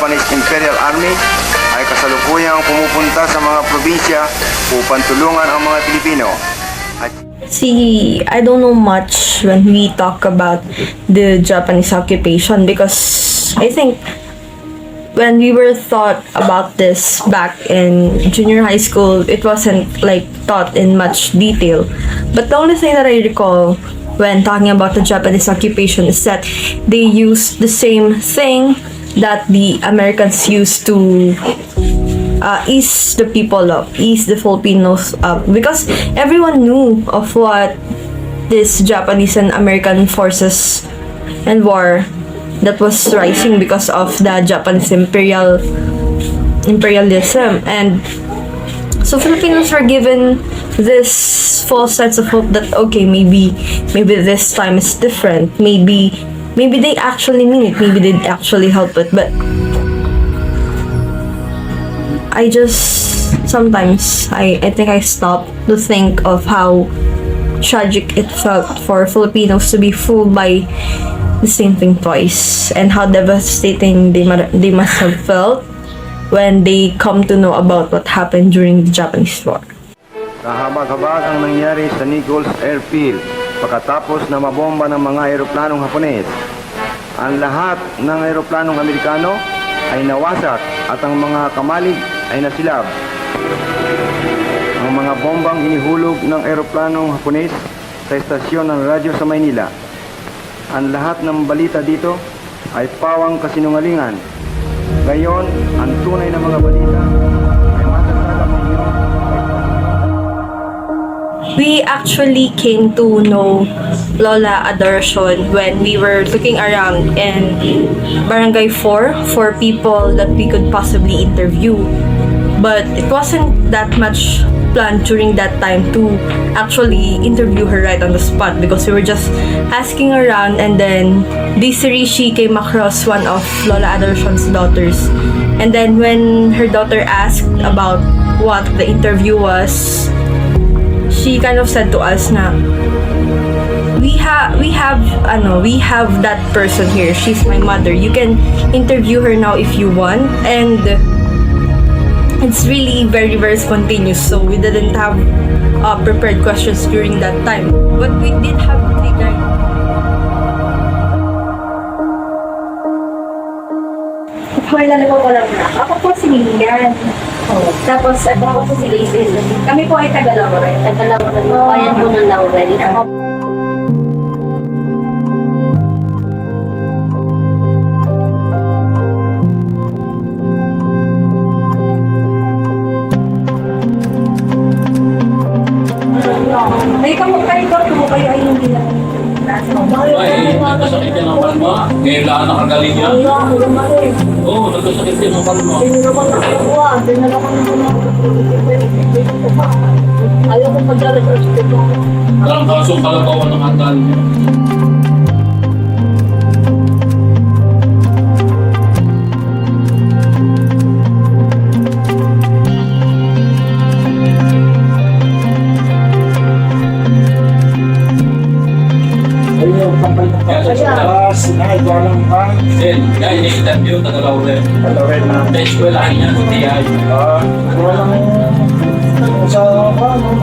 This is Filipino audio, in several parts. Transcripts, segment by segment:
Japanese Imperial Army ay kasalukuyang pumupunta sa mga probinsya upang tulungan ang mga Pilipino. See, I don't know much when we talk about the Japanese occupation because I think when we were taught about this back in junior high school, it wasn't like taught in much detail. But the only thing that I recall when talking about the Japanese occupation is that they used the same thing that the Americans used to ease the people up, ease the Filipinos up, because everyone knew of what this Japanese and American forces and war that was rising because of the Japanese imperialism. And so Filipinos were given this false sense of hope that okay, maybe this time is different, maybe they actually mean it, maybe they actually help it. But I just sometimes I think I stop to think of how tragic it felt for Filipinos to be fooled by the same thing twice, and how devastating they must have felt when they come to know about what happened during the Japanese war. Kahabag-habag ang nangyari sa Nichols Airfield pagkatapos na mabomba ng mga eroplanong Hapones. Ang lahat ng eroplanong Amerikano ay nawasak at ang mga kamalig ay nasilab. Ang mga bombang inihulog ng eroplanong Hapones sa estasyon ng radyo sa Maynila. Ang lahat ng balita dito ay pawang kasinungalingan. Ngayon, ang tunay na mga balita ay matatagap ninyo. We actually came to know Lola Adoracion when we were looking around in Barangay 4 for people that we could possibly interview. But it wasn't that much planned during that time to actually interview her right on the spot, because we were just asking around, and then Desiree came across one of Lola Adoracion's daughters. And then when her daughter asked about what the interview was, she kind of said to us na we have that person here. She's my mother. You can interview her now if you want. And it's really very, very spontaneous, so we didn't have prepared questions during that time. But we did have prepared. Kilala ko lang na. Ako po si Lilian. Oh. Tapos, ako po si Lazel. Kami po ay Tagalauren. Tagalauren. Bayan po ng Laurel. May kayo po kayo ay hindi na. Ay, nagkasakit yan ang palma. Ngayon lang nakagaling yan. Oo, nagkasakit yan ang palma. Ayaw ko magdalas sa hospital. Parang kaso kalabawan ng atal. Then, kaya ini-interview Tagalauren. Na-eskwelahan niya sa TI. Sa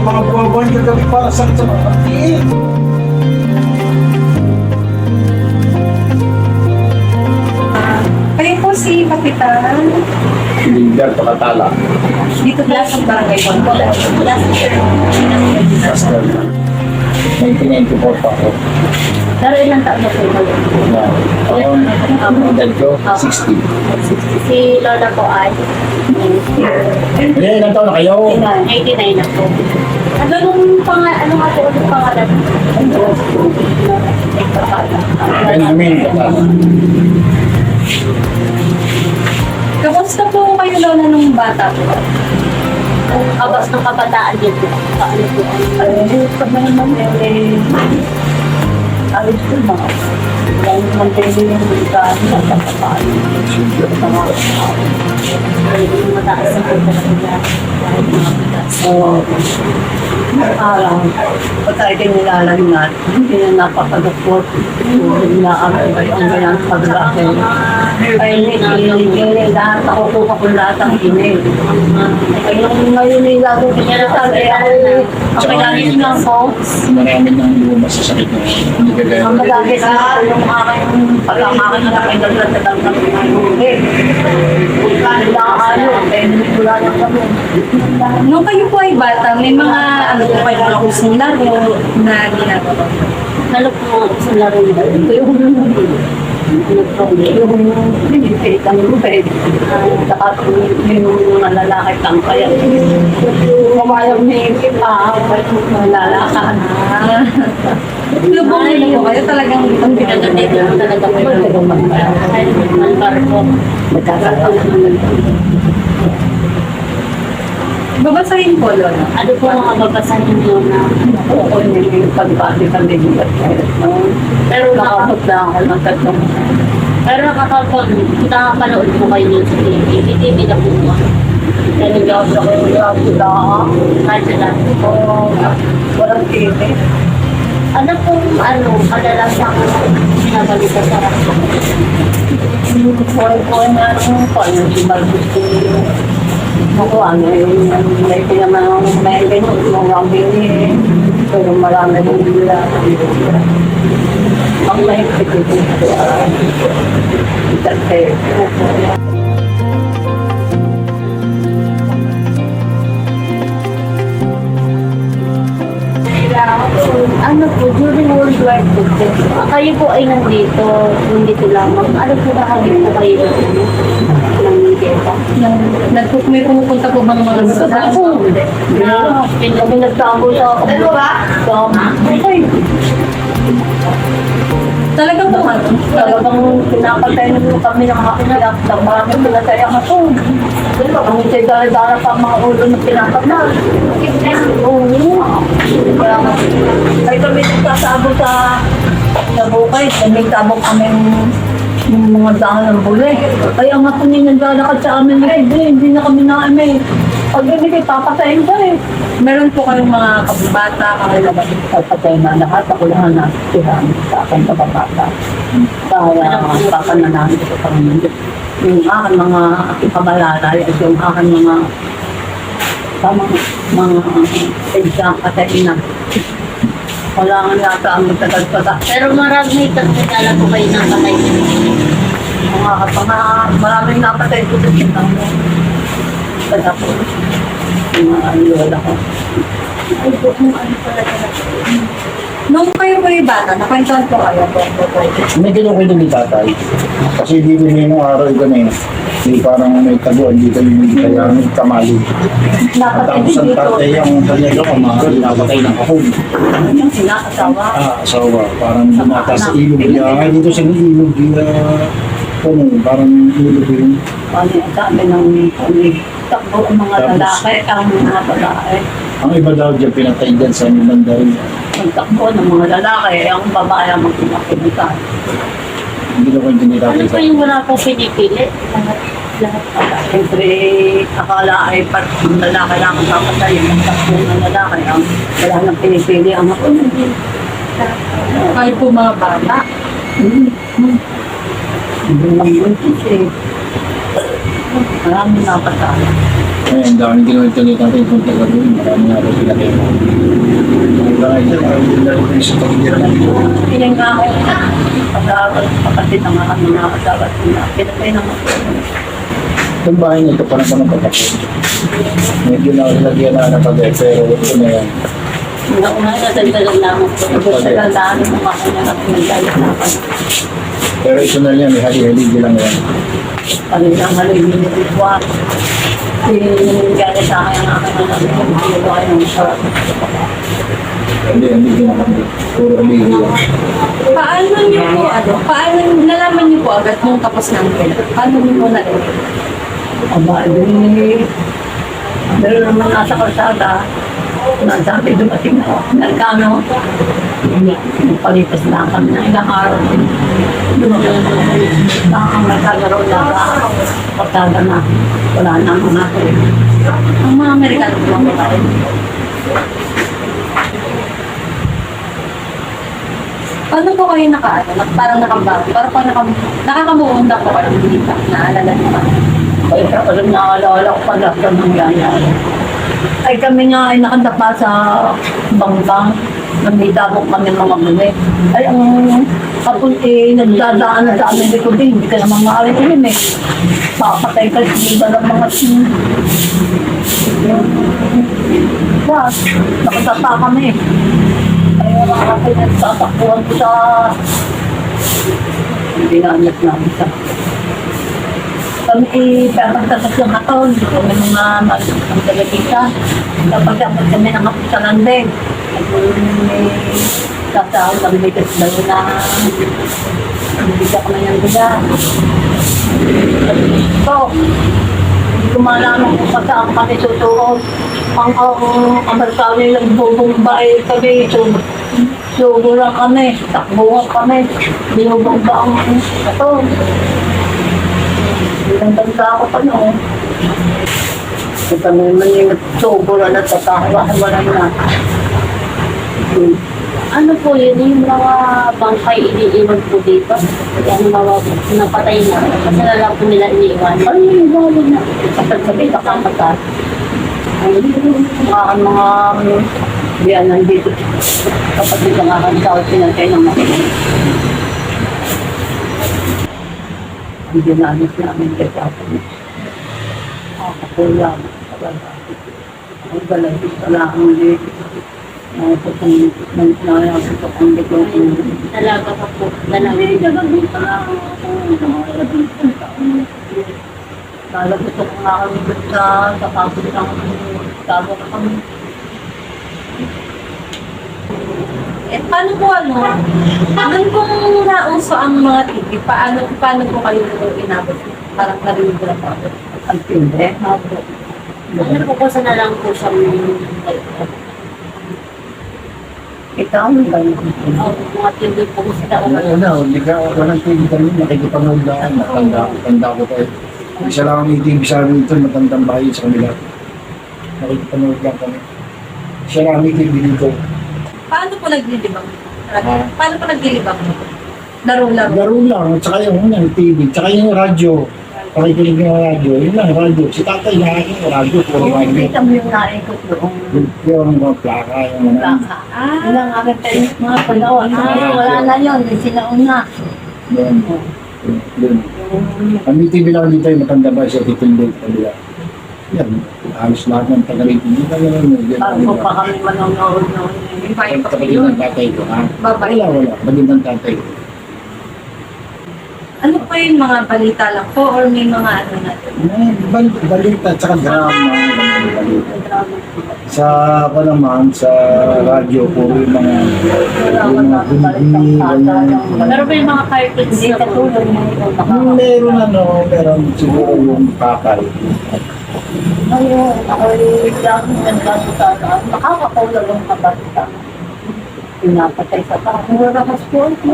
mga buwan ka kami para sa pagkakiin. Kayo po si Kapitan. Hindi pakatala. Dito pala sa barangay po. Last 1994 pa ako. Pero ilang taon na po kayo? Ang edad ko, 60. Si Lola po ay Hindi, ilang taon na kayo? 89 na po. Ano nga po ang pangalan? Kaya namin. Kamusta po kayo Lola nung bata po? Abas ng kabataan din po. Paano po? Pag naman ayos ko ba? Dahil naman kayo yung magkaan sa kabataan. Dahil yung mataas ang pagkakas nila. Dahil mga mataas. araw, patay din nilalagnat, hindi na napakadukot, hindi na ang ganyan pag-laki. Ay, hindi lahat, nakukuha ko lahat ang inil. Ay, nung ngayon yung lagong pinasal, ay ako, ang pinagis lang po, Marami nang masasakit na hindi kagaya ang malagis na yung aking pagkamakin na pinaglas sa tangkap ng huli. Kailangan kaya wala na kami. Nung kayo po ay bata, may mga ano po kayo mga kusong laro na ginagawa. Ano po sa laro nila? Ito yung pinipit ang lupit. Saka yung mga lalaki kang kaya. Mamayang hihipit pa. Mga lalaki. Lubong na po kayo talagang Ang pinagandito talaga po yung magkaya. Ang barko. Magkakataon. babasahin po, Lola. Ano po mga babasahin nyo na Oo, yung pag-bati kami dito. pero Nakapot na ako ng tatlong. pero nakakapanood po kayo dun sa TV. TV na po mo. Nanigaw sa kayo yung sila. Kahit sila. Walang TV. Ano pong kadalasang sinabalita sa radyo? Buhay-buhay na yung si Marcos ko ako may pinamang may ganun, mga bini, pero marami rin nila. Ang mahigpit ito kasi Ano po, during World War II, kayo po ay nandito lamang. Ano po ba kami po kayo ng Geta? May pumupunta po bang mga sa ako. Kami nagtamo sa ako. Ano ba? Ay, talagang po ano? talagang pinapatay na kami ng mga pinalak. Maraming pinatay ang ako. Ang dara pa ang mga ulo na pinapatay. Oo. Kaya ay kami nagkasabo sa bukay. May tabok kami ng mga dahon ng buli. Kaya nga kung naglalakad sa amin, hindi na kami naamay. Pag hindi papatayin ka eh. Meron po kayong mga kababata, Ay, naman, papatay na lahat. Ako lang ang nasitihan sa aking kababata. Kaya, papananahan ko sa Panginoon. Yung aking mga ipamalalay at yung aking mga exam katayin na. Wala nga yata ang magtagal-tagal. Pero marami kakilala po kayo ng patay. Maraming napatay ko sa kitang mo. Kaya po, yung mga lola ko. Ay po, kung ano pala talaga. nung kayo po yung bata, nakwentuhan po kayo po. May ganyan kayo ni tatay. Kasi dito may nung araw ganun. May parang may taguan dito yung kaya may kamali. Napatay Tapos din ang dito. tatay ang kanya daw, mga napatay ng kahon. Yung sinakasawa. Asawa, parang binata sa ilog. Kaya dito sa ilog, parang ilog yun. Ano yung sabi ng takbo ang mga lalaki, ang mga babae. Ang iba daw dyan, pinatay dyan sa Mindanao. Ang takbo ng mga lalaki, ang babae ang magpinakibutan. Hindi daw kayo Ano tinitapos. po yung wala po pinipili? Lahat pala. Siyempre, akala ay ang lalaki lang ang papatay, ang takbo ng lalaki, ang wala nang pinipili ang ako. Kayo po mga bata. Hindi lang yun kasi maraming napatay. Eh, ang daming ginawa ito ni tatay kung tagagawin. Marami nga ito pinatay mo. Ang dahil dyan, ang dahil ko sa pagkira ng ito. Pinang nga ako, kapatid ng mga nakakasabat na pinatay ng ako. Itong bahay nito, parang parang patapos. Medyo nalagyan na ng pagay, pero ito na yan. Una, nadagdagan lamang ko. Nadagdagan mo ako na lang pinagdalakan. Pero ito na yan, may hali-haligi lang yan. Kanilang haloy minitikuan. Gano'n sa akin ang aking anak. Hindi ko kayo ng sarap. Hindi ginawa. Puro haligi yan. Paano nalaman niyo po agad nung tapos ng pila? Paano niyo po nalaman? Aba, meron naman nasa kalsada. Nasabi dumating na nagkano. Palipas na kami ng ilang araw. Dumating na ang nagkagaro na kalsada na. Wala na ang mga Ang mga Amerikano po mga babae. Paano po kayo parang nakakamuunda po kayo, hindi pa, naalala niyo pa? Ay, alam na, alala ko pala sa nangyayari. Ay, kami nga ay nakadapa sa bangkang. Nagdidabok kami mga muli. Ay, ang kapag nagdadaan na sa amin dito din, hindi ka naman maaaring eh. Papatay ka, hindi ba ng mga nakatata kami. Ay, mga pinagsasakuhan ko sa ginamit namin sa kami pagkakasas ng katon, kami mga ang talagita. Kapag kami ng kapusanan din, kasahal kami dito sa dalo na hindi ka kami ng guda. So, hindi ko malaman kung saan kami susuot. Ang Amerikano yung bubumba ay kami, sugo lang kami, takbuhan kami, binubumba ang katon. Ang tanda ko pa noon. Ito naman yung sobra na wala na. Ano po yun, yung mga bangkay iniiwan po dito? Yung mga napatay na, kasi na lang po nila iniiwan. Ay, wala na. Kapag sabi, kakapata. Mga biyan nandito. Kapag dito nga kami sa pinagkay ng mga. Ang ginamit namin kay Papa. Ako lang. Ang galagis pala ang ulit. Nangyayasin ko kung hindi ko Dalaga pa po. Dalaga. Hindi, galagis pala ako. Lalagis ko nga kami sa kapatid ng tabo na kami. Eh, paano po nung kung nauso ang mga TV, paano po kayo inabot? Parang narinig na po. Ang tindi. Ano po kasi na lang po sa Ikaw, ang ganyan. mga TV po sila. Ano, hindi ka, walang TV kami, nakikipanood lang, matanda ko tayo. Isa lang ang TV sa amin ito, matandang bahay sa kanila. Nakikipanood lang kami. Siya lang ang TV dito. Paano po naglilibang? Paano po naglilibang? Laro-laro. Laro lang, at saka yung TV, at saka yung radyo. Pakikinig ng radyo, yun lang, radyo. Si tatay na yung radyo, puro Kung radyo. kita mo yung naikot doon. Yung mga plaka, yung mga... Yun ang aking tayo mga panahon. Wala na yun, sinauna. Yun. Yun. Ang TV lang dito yung matanda ba siya, titindin sa kanila. Yan, halos lahat ng taga-rito. Hindi na yun. Bago pa kami manonood noon. Yung kapatid ng tatay ko, ha? Babae. Wala. Kapatid ng tatay ko. Ano po yung mga balita lang po or may mga ano natin? Balita at saka drama. Balita. Sa ako naman, sa radyo, puro yung mga hindi, Pero may mga cartoons Hindi na po. katulad mo. meron siguro yung kakal. Ngayon, ako'y lang nagkasutaan. Nakakakaula lang kabata. Pinapatay sa tao. Murakas po ako.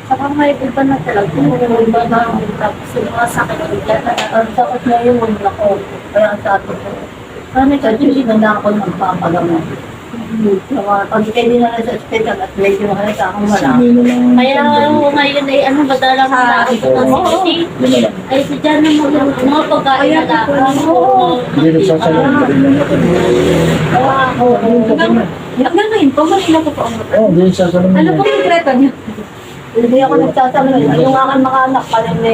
Saka may iba na talaga. May iba na tapos yung mga sakit ulit. Ang sakit na yun, ako. Kaya ang sabi ko. Kami sa Diyos, na ako nagpapagamot. Pag hindi na sa hospital at medyo halata akong wala. Kaya ngayon ay ano, madalang na nakikita ng city. Yun na lang. Ay si Jan na mga pagkain na lang. Hindi na sasalan pa rin naman. Hanggang ngayon po, malina po po ang mata. Oo, hindi na sasalan Ano po yung sekreto niyo? Hindi ako nagsasabi. Yung aking mga anak pa rin Hindi,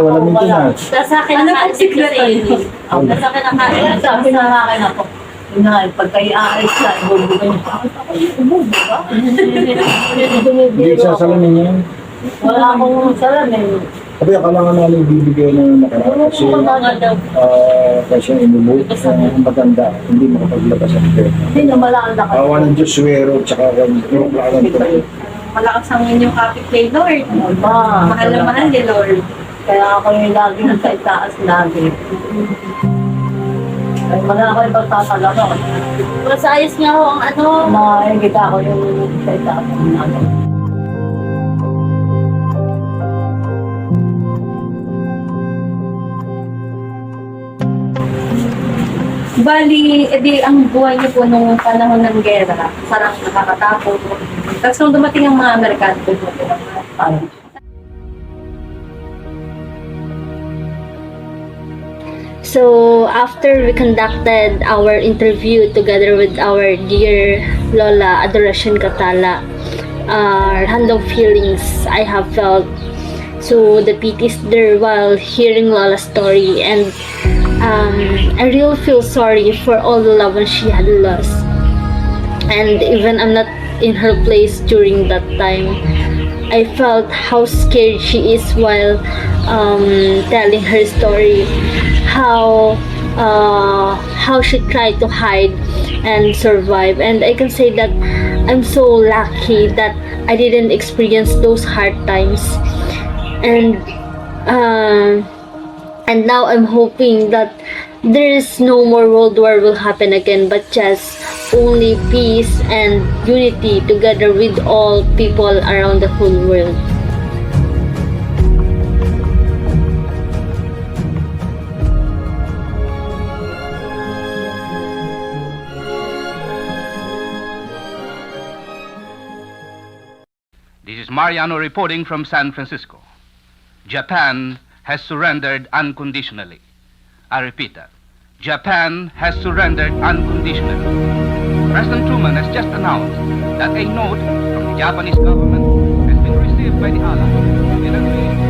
wala maintenance. Nasa akin Ano na pong sekreto niyo? Nasa akin na kain. Sabi na nga akin ako. Inay, pagka i-aalis ka, ibubugay niyo sa akin. Ako, ibubugay ba? Hindi sasalamin niya. Wala akong salamin. Sabi, akala nga namin bibigyan ng nakaraan kasi inubot ang matanda, hindi makapaglabas ang pera. Hindi na malaan lakas. Awa ng Diyos, suwero, tsaka yung plakan ito. Malakas ang inyong kapit kay Lord. Aba, Mahal na mahal ni Lord. kaya ako yung lagi nasa itaas lagi. Ay, wala ako ipagtatalaka. Mas ayos nga ho ang ano. Nakikita ko yung sa itaas ng namin. Bali, edi ang buhay niyo po nung panahon ng gera, parang nakakatakot. Tapos nung dumating ang mga Amerikano, parang So after we conducted our interview together with our dear Lola Adoracion Catala, random feelings I have felt. So the pity is there while hearing Lola's story, and I really feel sorry for all the loved ones she had lost. And even I'm not in her place during that time, I felt how scared she is while telling her story. How she tried to hide and survive, and I can say that I'm so lucky that I didn't experience those hard times, and now I'm hoping that there is no more world war will happen again, but just only peace and unity together with all people around the whole world. This is Mariano reporting from San Francisco. Japan has surrendered unconditionally. I repeat that. Japan has surrendered unconditionally. President Truman has just announced that a note from the Japanese government has been received by the Allies in agreeing